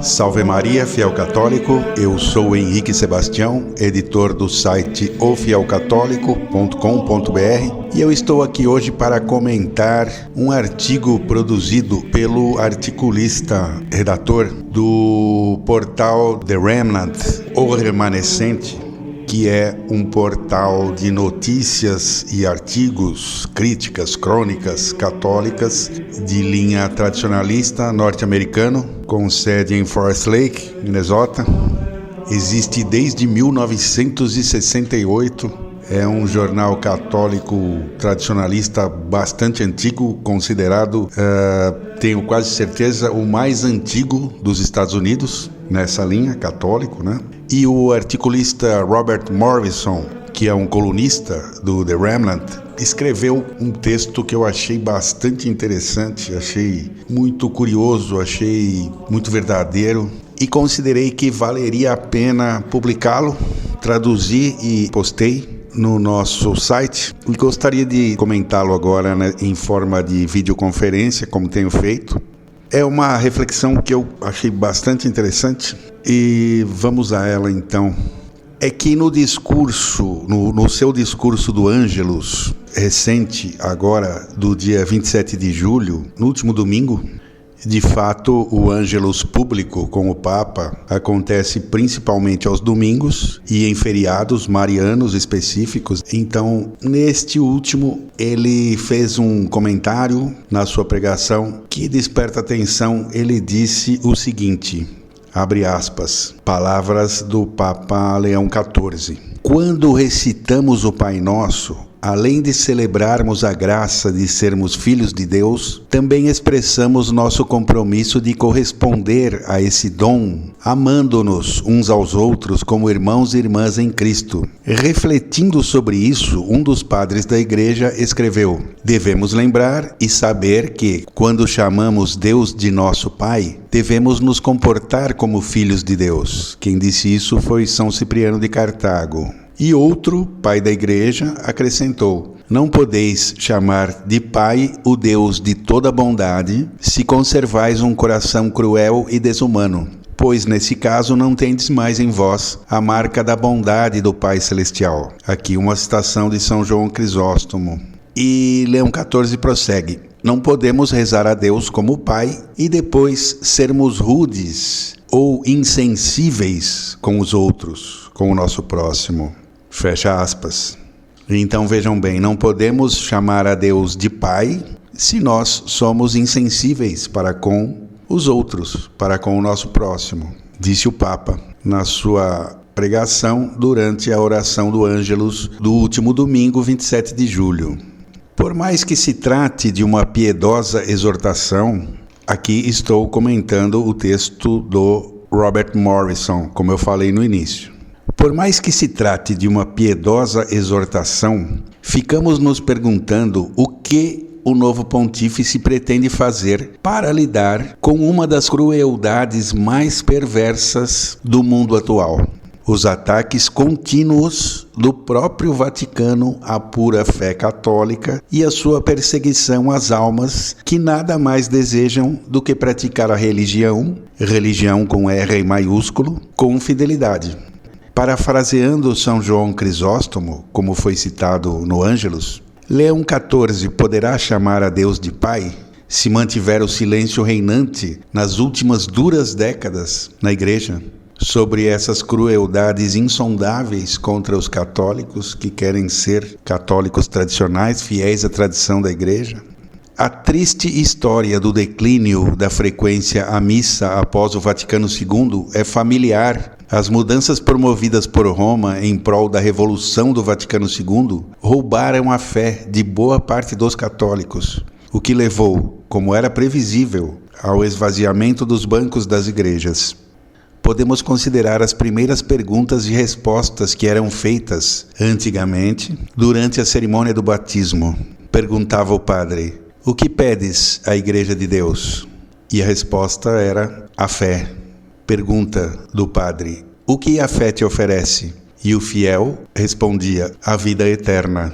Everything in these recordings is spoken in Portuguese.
Salve Maria, fiel católico, eu sou Henrique Sebastião, editor do site ofielcatólico.com.br e eu estou aqui hoje para comentar um artigo produzido pelo articulista redator do portal The Remnant, O Remanescente, que é um portal de notícias e artigos, críticas, crônicas católicas de linha tradicionalista norte-americano, com sede em Forest Lake, Minnesota. Existe desde 1968. É um jornal católico tradicionalista bastante antigo, considerado, tenho quase certeza, o mais antigo dos Estados Unidos, nessa linha, católico, né? E o articulista Robert Morrison, que é um colunista do The Remnant, escreveu um texto que eu achei bastante interessante, achei muito curioso, achei muito verdadeiro e considerei que valeria a pena publicá-lo, traduzir e postei no nosso site e gostaria de comentá-lo agora, né, em forma de videoconferência, como tenho feito. É uma reflexão que eu achei bastante interessante e vamos a ela então. É que no seu discurso do Ângelus, recente agora, do dia 27 de julho, no último domingo, de fato, o Ângelus público com o Papa acontece principalmente aos domingos e em feriados marianos específicos. Então, neste último, ele fez um comentário na sua pregação que desperta atenção. Ele disse o seguinte, abre aspas, palavras do Papa Leão XIV. Quando recitamos o Pai Nosso, além de celebrarmos a graça de sermos filhos de Deus, também expressamos nosso compromisso de corresponder a esse dom, amando-nos uns aos outros como irmãos e irmãs em Cristo. Refletindo sobre isso, um dos padres da Igreja escreveu: devemos lembrar e saber que, quando chamamos Deus de nosso Pai, devemos nos comportar como filhos de Deus. Quem disse isso foi São Cipriano de Cartago. E outro, pai da Igreja, acrescentou: não podeis chamar de Pai o Deus de toda bondade, se conservais um coração cruel e desumano, pois nesse caso não tendes mais em vós a marca da bondade do Pai Celestial. Aqui uma citação de São João Crisóstomo. E Leão XIV prossegue: não podemos rezar a Deus como Pai e depois sermos rudes ou insensíveis com os outros, com o nosso próximo. Fecha aspas. Então vejam bem, não podemos chamar a Deus de Pai se nós somos insensíveis para com os outros, para com o nosso próximo, disse o Papa na sua pregação durante a oração do Ângelus do último domingo, 27 de julho. Por mais que se trate de uma piedosa exortação, aqui estou comentando o texto do Robert Morrison, como eu falei no início. Por mais que se trate de uma piedosa exortação, ficamos nos perguntando o que o novo pontífice pretende fazer para lidar com uma das crueldades mais perversas do mundo atual: os ataques contínuos do próprio Vaticano à pura fé católica e a sua perseguição às almas que nada mais desejam do que praticar a religião com R maiúsculo, com fidelidade. Parafraseando São João Crisóstomo, como foi citado no Ângelus, Leão XIV poderá chamar a Deus de Pai se mantiver o silêncio reinante nas últimas duras décadas na Igreja sobre essas crueldades insondáveis contra os católicos que querem ser católicos tradicionais, fiéis à tradição da Igreja? A triste história do declínio da frequência à missa após o Vaticano II é familiar. As mudanças promovidas por Roma em prol da Revolução do Vaticano II roubaram a fé de boa parte dos católicos, o que levou, como era previsível, ao esvaziamento dos bancos das igrejas. Podemos considerar as primeiras perguntas e respostas que eram feitas antigamente durante a cerimônia do batismo. Perguntava o padre: o que pedes à Igreja de Deus? E a resposta era a fé. Pergunta do padre: o que a fé te oferece? E o fiel respondia: a vida eterna.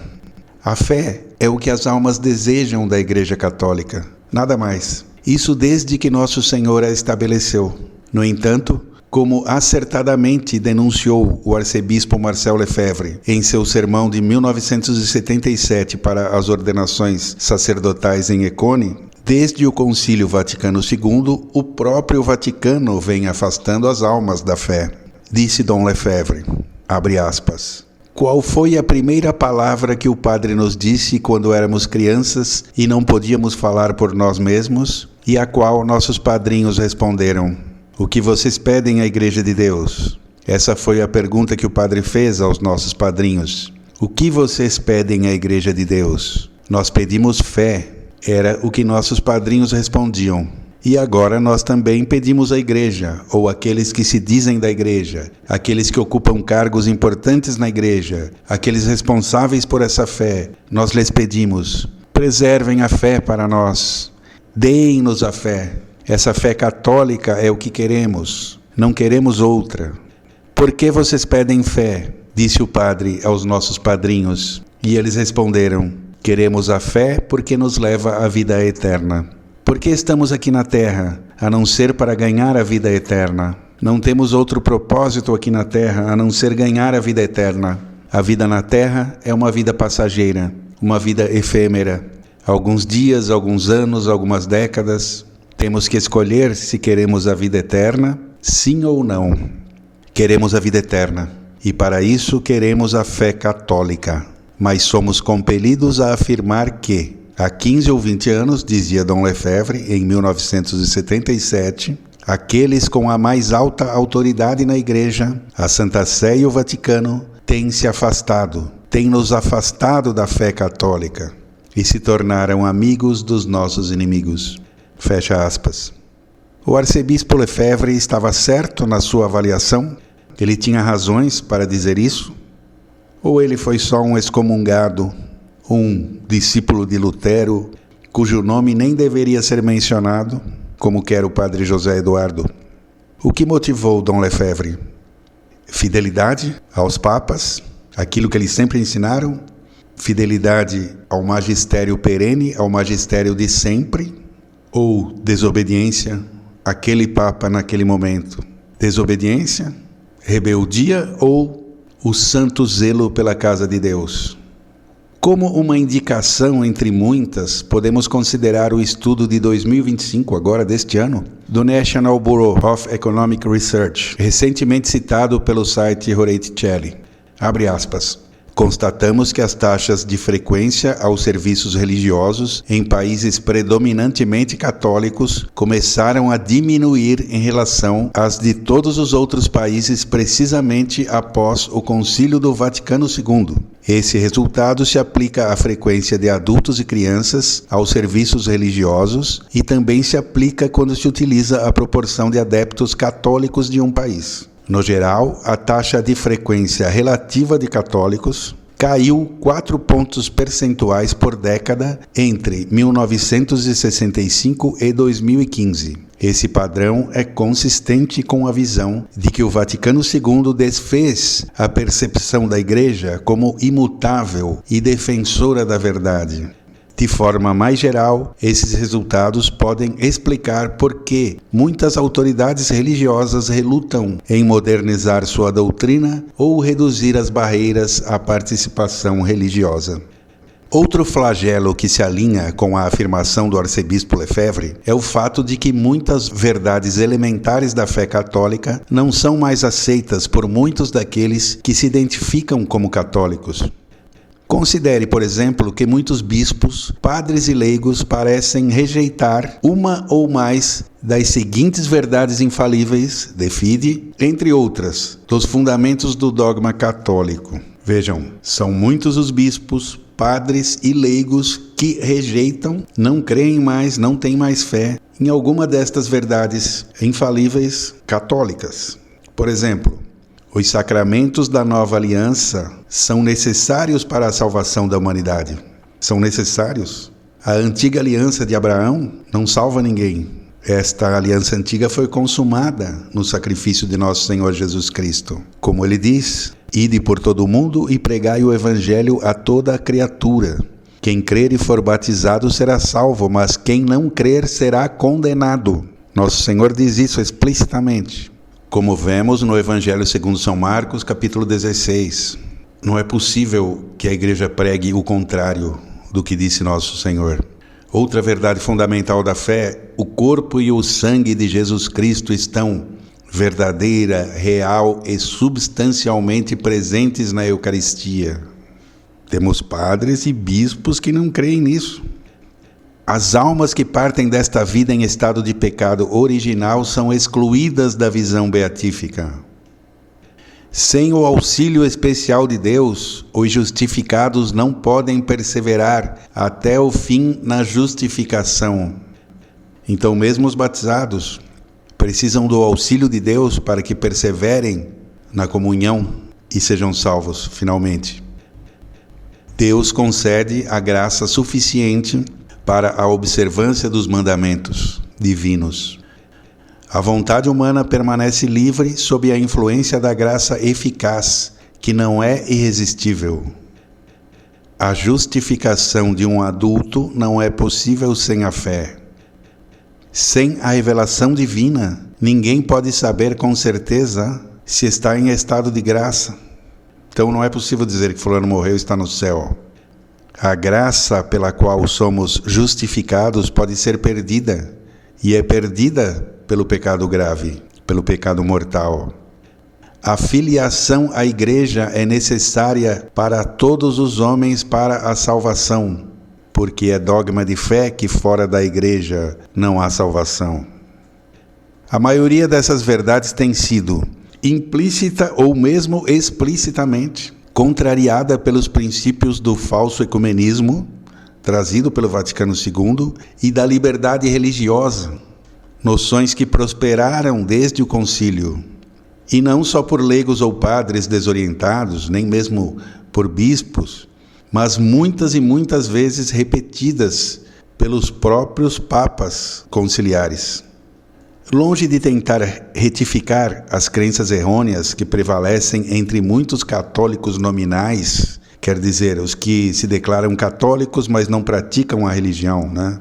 A fé é o que as almas desejam da Igreja Católica, nada mais. Isso desde que Nosso Senhor a estabeleceu. No entanto, como acertadamente denunciou o arcebispo Marcel Lefebvre em seu sermão de 1977 para as ordenações sacerdotais em Econe, desde o Concílio Vaticano II, o próprio Vaticano vem afastando as almas da fé. Disse Dom Lefebvre, abre aspas, qual foi a primeira palavra que o padre nos disse quando éramos crianças e não podíamos falar por nós mesmos? E a qual nossos padrinhos responderam, o que vocês pedem à Igreja de Deus? Essa foi a pergunta que o padre fez aos nossos padrinhos. O que vocês pedem à Igreja de Deus? Nós pedimos fé, era o que nossos padrinhos respondiam. E agora nós também pedimos à Igreja, ou aqueles que se dizem da Igreja, aqueles que ocupam cargos importantes na Igreja, aqueles responsáveis por essa fé, nós lhes pedimos, preservem a fé para nós, deem-nos a fé. Essa fé católica é o que queremos, não queremos outra. Por que vocês pedem fé? Disse o padre aos nossos padrinhos. E eles responderam, queremos a fé porque nos leva à vida eterna. Por que estamos aqui na terra, a não ser para ganhar a vida eterna? Não temos outro propósito aqui na terra, a não ser ganhar a vida eterna. A vida na terra é uma vida passageira, uma vida efêmera. Alguns dias, alguns anos, algumas décadas. Temos que escolher se queremos a vida eterna, sim ou não. Queremos a vida eterna, e para isso queremos a fé católica. Mas somos compelidos a afirmar que, há 15 ou 20 anos, dizia Dom Lefebvre, em 1977, aqueles com a mais alta autoridade na Igreja, a Santa Sé e o Vaticano, têm se afastado, têm nos afastado da fé católica e se tornaram amigos dos nossos inimigos. Fecha aspas. O arcebispo Lefebvre estava certo na sua avaliação? Ele tinha razões para dizer isso? Ou ele foi só um excomungado, um discípulo de Lutero, cujo nome nem deveria ser mencionado, como quer o padre José Eduardo? O que motivou Dom Lefebvre? Fidelidade aos papas, aquilo que eles sempre ensinaram? Fidelidade ao magistério perene, ao magistério de sempre? Ou desobediência àquele papa naquele momento? Desobediência? Rebeldia ou o santo zelo pela casa de Deus? Como uma indicação entre muitas, podemos considerar o estudo de 2025, agora deste ano, do National Bureau of Economic Research, recentemente citado pelo site Horace Abre aspas. Constatamos que as taxas de frequência aos serviços religiosos em países predominantemente católicos começaram a diminuir em relação às de todos os outros países precisamente após o Concílio do Vaticano II. Esse resultado se aplica à frequência de adultos e crianças aos serviços religiosos e também se aplica quando se utiliza a proporção de adeptos católicos de um país. No geral, a taxa de frequência relativa de católicos caiu 4 pontos percentuais por década entre 1965 e 2015. Esse padrão é consistente com a visão de que o Vaticano II desfez a percepção da Igreja como imutável e defensora da verdade. De forma mais geral, esses resultados podem explicar por que muitas autoridades religiosas relutam em modernizar sua doutrina ou reduzir as barreiras à participação religiosa. Outro flagelo que se alinha com a afirmação do arcebispo Lefebvre é o fato de que muitas verdades elementares da fé católica não são mais aceitas por muitos daqueles que se identificam como católicos. Considere, por exemplo, que muitos bispos, padres e leigos parecem rejeitar uma ou mais das seguintes verdades infalíveis, de fide, entre outras, dos fundamentos do dogma católico. Vejam, são muitos os bispos, padres e leigos que rejeitam, não creem mais, não têm mais fé em alguma destas verdades infalíveis católicas. Por exemplo, os sacramentos da nova aliança são necessários para a salvação da humanidade. São necessários. A antiga aliança de Abraão não salva ninguém. Esta aliança antiga foi consumada no sacrifício de nosso Senhor Jesus Cristo. Como ele diz: ide por todo o mundo e pregai o evangelho a toda a criatura. Quem crer e for batizado será salvo, mas quem não crer será condenado. Nosso Senhor diz isso explicitamente, como vemos no Evangelho segundo São Marcos, capítulo 16. Não é possível que a igreja pregue o contrário do que disse nosso Senhor. Outra verdade fundamental da fé: o corpo e o sangue de Jesus Cristo estão verdadeira, real e substancialmente presentes na Eucaristia. Temos padres e bispos que não creem nisso. As almas que partem desta vida em estado de pecado original são excluídas da visão beatífica. Sem o auxílio especial de Deus, os justificados não podem perseverar até o fim na justificação. Então, mesmo os batizados precisam do auxílio de Deus para que perseverem na comunhão e sejam salvos finalmente. Deus concede a graça suficiente para a observância dos mandamentos divinos. A vontade humana permanece livre sob a influência da graça eficaz, que não é irresistível. A justificação de um adulto não é possível sem a fé. Sem a revelação divina, ninguém pode saber com certeza se está em estado de graça. Então não é possível dizer que fulano morreu e está no céu. A graça pela qual somos justificados pode ser perdida, e é perdida pelo pecado grave, pelo pecado mortal. A filiação à igreja é necessária para todos os homens para a salvação, porque é dogma de fé que fora da igreja não há salvação. A maioria dessas verdades tem sido implícita ou mesmo explicitamente contrariada pelos princípios do falso ecumenismo, trazido pelo Vaticano II, e da liberdade religiosa, noções que prosperaram desde o concílio, e não só por leigos ou padres desorientados, nem mesmo por bispos, mas muitas e muitas vezes repetidas pelos próprios papas conciliares. Longe de tentar retificar as crenças errôneas que prevalecem entre muitos católicos nominais, quer dizer, os que se declaram católicos, mas não praticam a religião, né?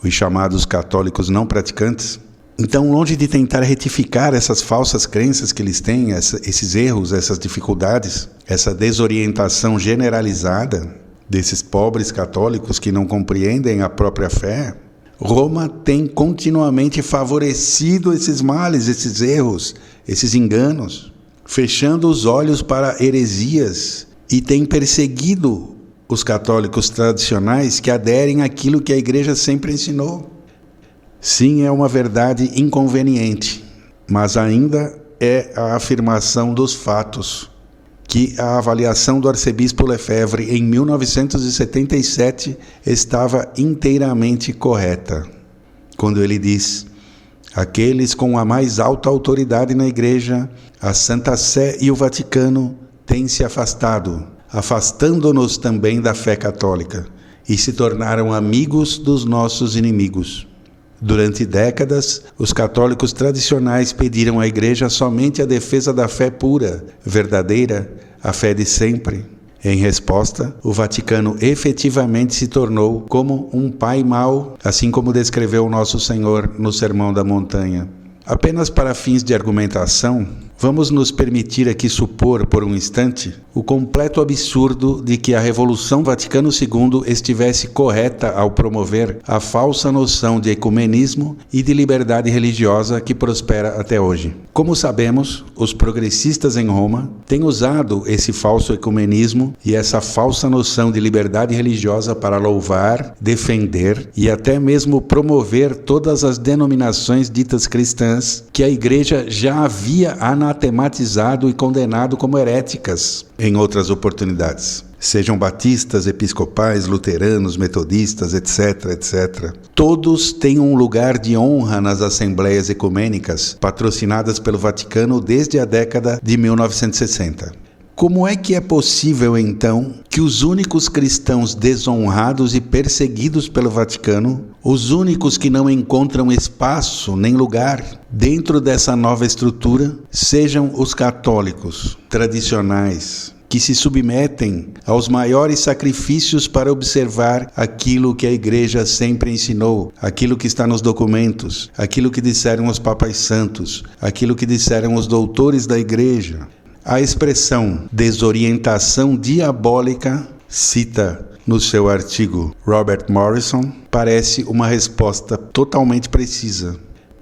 Os chamados católicos não praticantes. Então, longe de tentar retificar essas falsas crenças que eles têm, esses erros, essas dificuldades, essa desorientação generalizada desses pobres católicos que não compreendem a própria fé, Roma tem continuamente favorecido esses males, esses erros, esses enganos, fechando os olhos para heresias, e tem perseguido os católicos tradicionais que aderem àquilo que a igreja sempre ensinou. Sim, é uma verdade inconveniente, mas ainda é a afirmação dos fatos, que a avaliação do arcebispo Lefebvre em 1977 estava inteiramente correta, quando ele diz: aqueles com a mais alta autoridade na Igreja, a Santa Sé e o Vaticano, têm se afastado, afastando-nos também da fé católica, e se tornaram amigos dos nossos inimigos. Durante décadas, os católicos tradicionais pediram à Igreja somente a defesa da fé pura, verdadeira, a fé de sempre. Em resposta, o Vaticano efetivamente se tornou como um pai mau, assim como descreveu nosso Senhor no Sermão da Montanha. Apenas para fins de argumentação, vamos nos permitir aqui supor por um instante o completo absurdo de que a Revolução Vaticano II estivesse correta ao promover a falsa noção de ecumenismo e de liberdade religiosa que prospera até hoje. Como sabemos, os progressistas em Roma têm usado esse falso ecumenismo e essa falsa noção de liberdade religiosa para louvar, defender e até mesmo promover todas as denominações ditas cristãs que a Igreja já havia anatematizado e condenado como heréticas em outras oportunidades. Sejam batistas, episcopais, luteranos, metodistas, etc., etc. Todos têm um lugar de honra nas assembleias ecumênicas patrocinadas pelo Vaticano desde a década de 1960. Como é que é possível, então, que os únicos cristãos desonrados e perseguidos pelo Vaticano, os únicos que não encontram espaço nem lugar dentro dessa nova estrutura, sejam os católicos tradicionais, que se submetem aos maiores sacrifícios para observar aquilo que a Igreja sempre ensinou, aquilo que está nos documentos, aquilo que disseram os papas santos, aquilo que disseram os doutores da Igreja? A expressão desorientação diabólica, cita no seu artigo Robert Morrison, parece uma resposta totalmente precisa.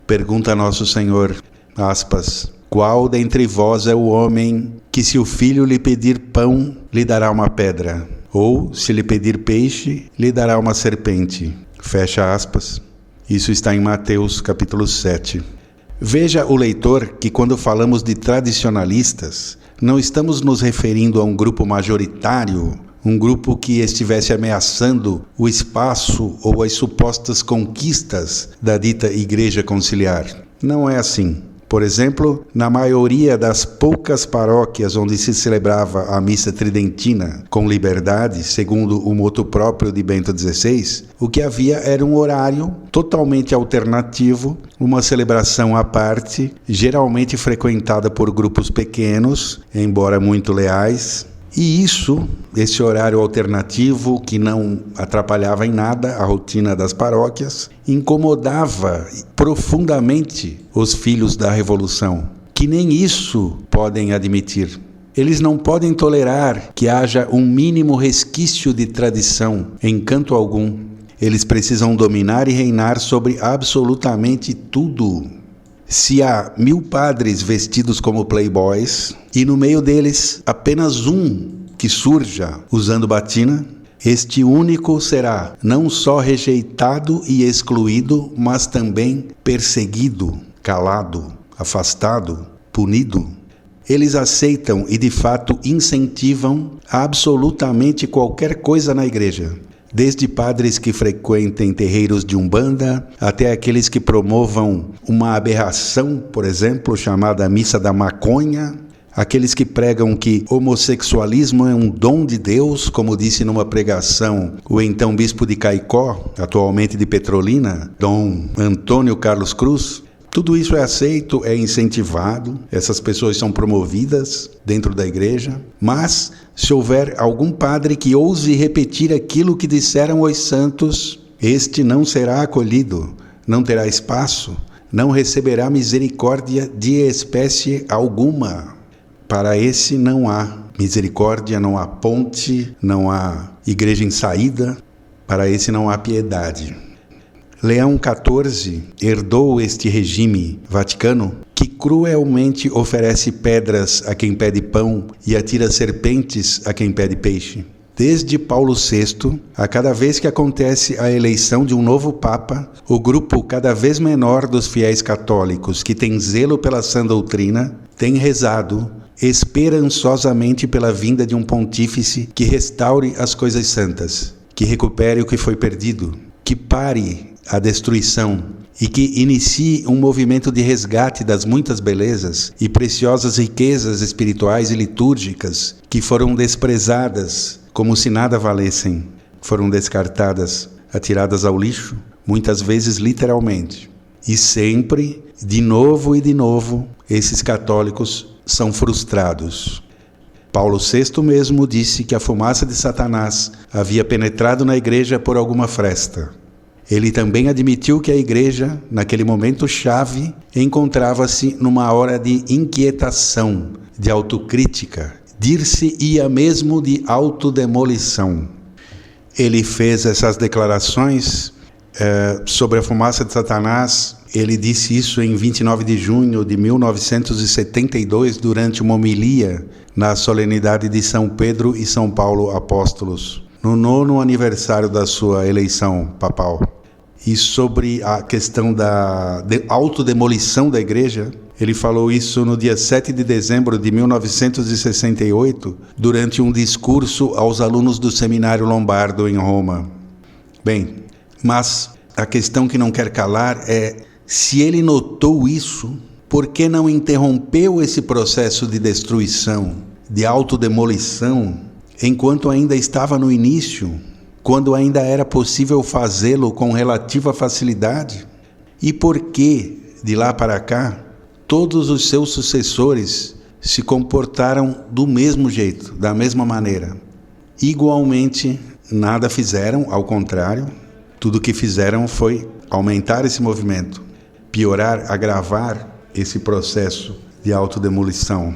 Pergunta Nosso Senhor, aspas, qual dentre vós é o homem que se o filho lhe pedir pão, lhe dará uma pedra? Ou se lhe pedir peixe, lhe dará uma serpente? Fecha aspas. Isso está em Mateus capítulo 7. Veja o leitor que quando falamos de tradicionalistas, não estamos nos referindo a um grupo majoritário, um grupo que estivesse ameaçando o espaço ou as supostas conquistas da dita Igreja Conciliar. Não é assim. Por exemplo, na maioria das poucas paróquias onde se celebrava a missa tridentina com liberdade, segundo o moto próprio de Bento XVI, o que havia era um horário totalmente alternativo, uma celebração à parte, geralmente frequentada por grupos pequenos, embora muito leais. E esse horário alternativo, que não atrapalhava em nada a rotina das paróquias, incomodava profundamente os filhos da Revolução, que nem isso podem admitir. Eles não podem tolerar que haja um mínimo resquício de tradição em canto algum. Eles precisam dominar e reinar sobre absolutamente tudo. Se há 1000 padres vestidos como playboys e no meio deles apenas um que surja usando batina, este único será não só rejeitado e excluído, mas também perseguido, calado, afastado, punido. Eles aceitam e de fato incentivam absolutamente qualquer coisa na igreja. Desde padres que frequentem terreiros de Umbanda, até aqueles que promovam uma aberração, por exemplo, chamada Missa da Maconha, aqueles que pregam que homossexualismo é um dom de Deus, como disse numa pregação o então bispo de Caicó, atualmente de Petrolina, Dom Antônio Carlos Cruz. Tudo isso é aceito, é incentivado, essas pessoas são promovidas dentro da igreja, mas se houver algum padre que ouse repetir aquilo que disseram os santos, este não será acolhido, não terá espaço, não receberá misericórdia de espécie alguma. Para esse não há misericórdia, não há ponte, não há igreja em saída, para esse não há piedade. Leão XIV herdou este regime vaticano que cruelmente oferece pedras a quem pede pão e atira serpentes a quem pede peixe. Desde Paulo VI, a cada vez que acontece a eleição de um novo Papa, o grupo cada vez menor dos fiéis católicos que tem zelo pela sã doutrina tem rezado esperançosamente pela vinda de um pontífice que restaure as coisas santas, que recupere o que foi perdido, que pare a destruição e que inicie um movimento de resgate das muitas belezas e preciosas riquezas espirituais e litúrgicas que foram desprezadas como se nada valessem, foram descartadas, atiradas ao lixo, muitas vezes literalmente. E sempre, de novo e de novo, esses católicos são frustrados. Paulo VI mesmo disse que a fumaça de Satanás havia penetrado na igreja por alguma fresta. Ele também admitiu que a igreja, naquele momento chave, encontrava-se numa hora de inquietação, de autocrítica, dir-se-ia mesmo de autodemolição. Ele fez essas declarações sobre a fumaça de Satanás. Ele disse isso em 29 de junho de 1972, durante uma homilia na solenidade de São Pedro e São Paulo Apóstolos, no 9º aniversário da sua eleição papal. E sobre a questão da autodemolição da igreja, ele falou isso no dia 7 de dezembro de 1968, durante um discurso aos alunos do Seminário Lombardo em Roma. Bem, mas a questão que não quer calar é: se ele notou isso, por que não interrompeu esse processo de destruição, de autodemolição, enquanto ainda estava no início, quando ainda era possível fazê-lo com relativa facilidade? E por que, de lá para cá, todos os seus sucessores se comportaram do mesmo jeito, da mesma maneira? Igualmente, nada fizeram, ao contrário, tudo o que fizeram foi aumentar esse movimento, piorar, agravar esse processo de autodemolição,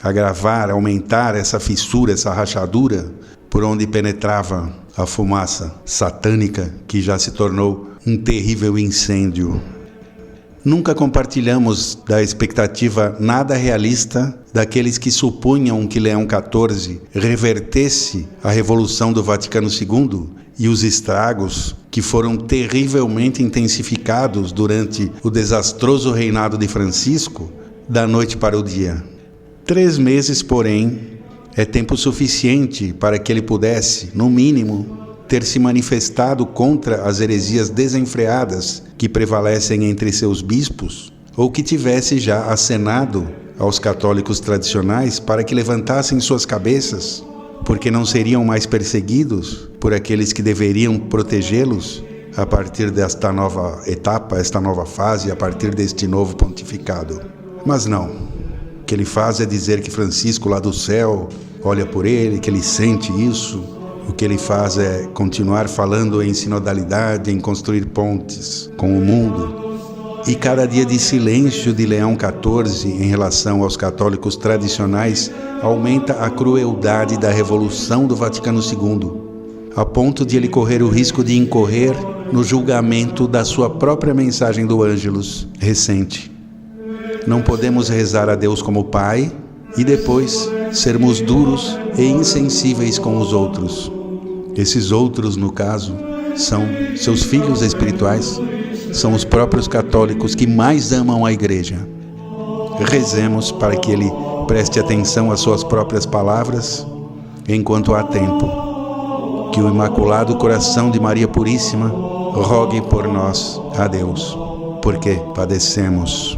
agravar, aumentar essa fissura, essa rachadura por onde penetrava a fumaça satânica que já se tornou um terrível incêndio. Nunca compartilhamos da expectativa nada realista daqueles que supunham que Leão XIV revertesse a Revolução do Vaticano II e os estragos que foram terrivelmente intensificados durante o desastroso reinado de Francisco, da noite para o dia. 3 meses, porém, é tempo suficiente para que ele pudesse, no mínimo, ter se manifestado contra as heresias desenfreadas que prevalecem entre seus bispos, ou que tivesse já acenado aos católicos tradicionais para que levantassem suas cabeças, porque não seriam mais perseguidos por aqueles que deveriam protegê-los a partir desta nova etapa, esta nova fase, a partir deste novo pontificado. Mas não. O que ele faz é dizer que Francisco lá do céu olha por ele, que ele sente isso. O que ele faz é continuar falando em sinodalidade, em construir pontes com o mundo. E cada dia de silêncio de Leão XIV em relação aos católicos tradicionais aumenta a crueldade da Revolução do Vaticano II, a ponto de ele correr o risco de incorrer no julgamento da sua própria mensagem do Ângelus recente. Não podemos rezar a Deus como Pai e depois sermos duros e insensíveis com os outros. Esses outros, no caso, são seus filhos espirituais, são os próprios católicos que mais amam a Igreja. Rezemos para que ele preste atenção às suas próprias palavras enquanto há tempo. Que o Imaculado Coração de Maria Puríssima rogue por nós a Deus, porque padecemos.